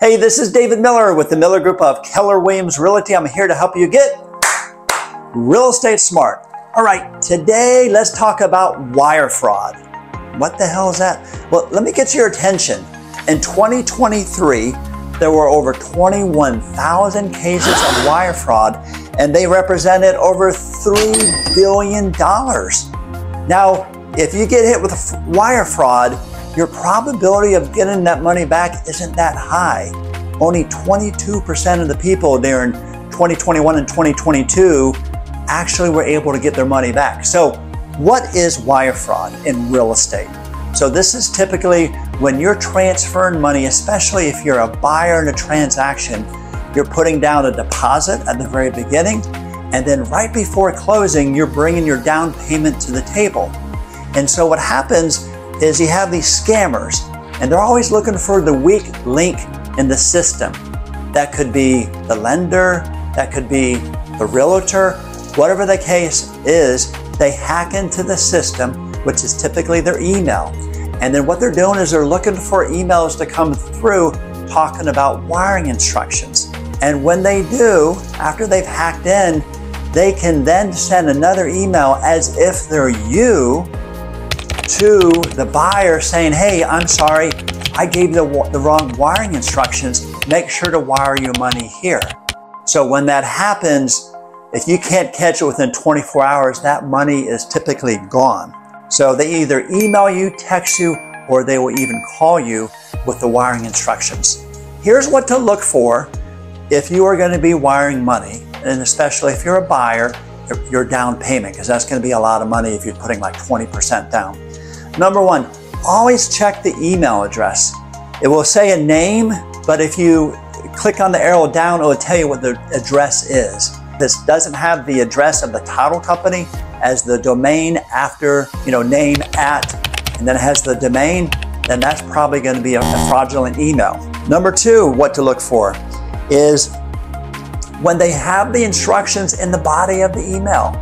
Hey, this is David Miller with the Miller Group of Keller Williams Realty. I'm here to help you get real estate smart. All right, today let's talk about wire fraud. What the hell is that? Well, let me get your attention. In 2023, there were over 21,000 cases of wire fraud, and they represented over $3 billion. Now, if you get hit with wire fraud, your probability of getting that money back isn't that high. Only 22% of the people during 2021 and 2022 actually were able to get their money back. So what is wire fraud in real estate? So this is typically when you're transferring money, especially if you're a buyer in a transaction, you're putting down a deposit at the very beginning, and then right before closing, you're bringing your down payment to the table. And so what happens is you have these scammers, and they're always looking for the weak link in the system. That could be the lender, that could be the realtor, whatever the case is, they hack into the system, which is typically their email. And then what they're doing is they're looking for emails to come through talking about wiring instructions. And when they do, after they've hacked in, they can then send another email as if they're you to the buyer saying, hey, I'm sorry, I gave you the wrong wiring instructions. Make sure to wire your money here. So when that happens, if you can't catch it within 24 hours, that money is typically gone. So they either email you, text you, or they will even call you with the wiring instructions. Here's what to look for if you are going to be wiring money, and especially if you're a buyer, your down payment, because that's going to be a lot of money if you're putting like 20% down. Number one, always check the email address. It will say a name, but if you click on the arrow down, it will tell you what the address is. This doesn't have the address of the title company as the domain after, name at, and then it has the domain, then that's probably going to be a fraudulent email. Number two, what to look for is when they have the instructions in the body of the email.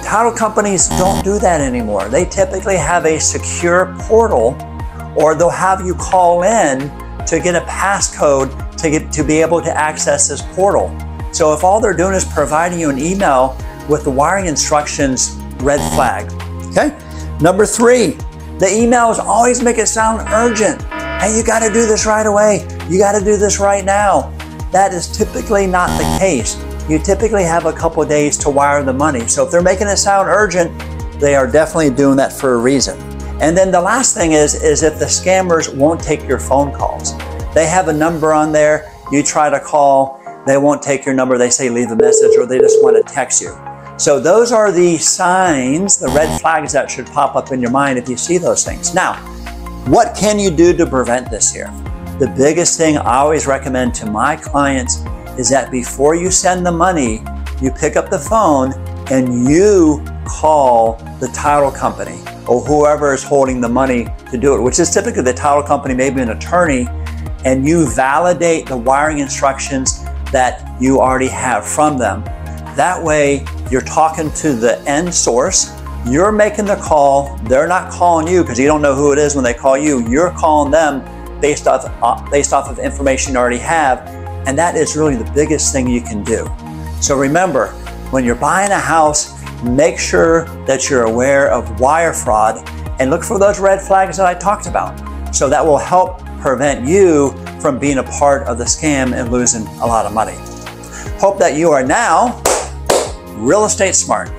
Title companies don't do that anymore. They typically have a secure portal, or they'll have you call in to get a passcode to be able to access this portal. So if all they're doing is providing you an email with the wiring instructions, red flag. Okay. Number three, the emails always make it sound urgent. Hey, you got to do this right away. You got to do this right now. That is typically not the case. You typically have a couple of days to wire the money. So if they're making it sound urgent, they are definitely doing that for a reason. And then the last thing is if the scammers won't take your phone calls. They have a number on there. You try to call, they won't take your number. They say leave a message, or they just want to text you. So those are the signs, the red flags that should pop up in your mind if you see those things. Now, what can you do to prevent this here? The biggest thing I always recommend to my clients is that before you send the money, you pick up the phone and you call the title company or whoever is holding the money to do it, which is typically the title company, maybe an attorney, and you validate the wiring instructions that you already have from them. That way, you're talking to the end source, you're making the call, they're not calling you because you don't know who it is when they call you, you're calling them based off of information you already have. And that is really the biggest thing you can do. So remember, when you're buying a house, make sure that you're aware of wire fraud and look for those red flags that I talked about. So that will help prevent you from being a part of the scam and losing a lot of money. Hope that you are now real estate smart.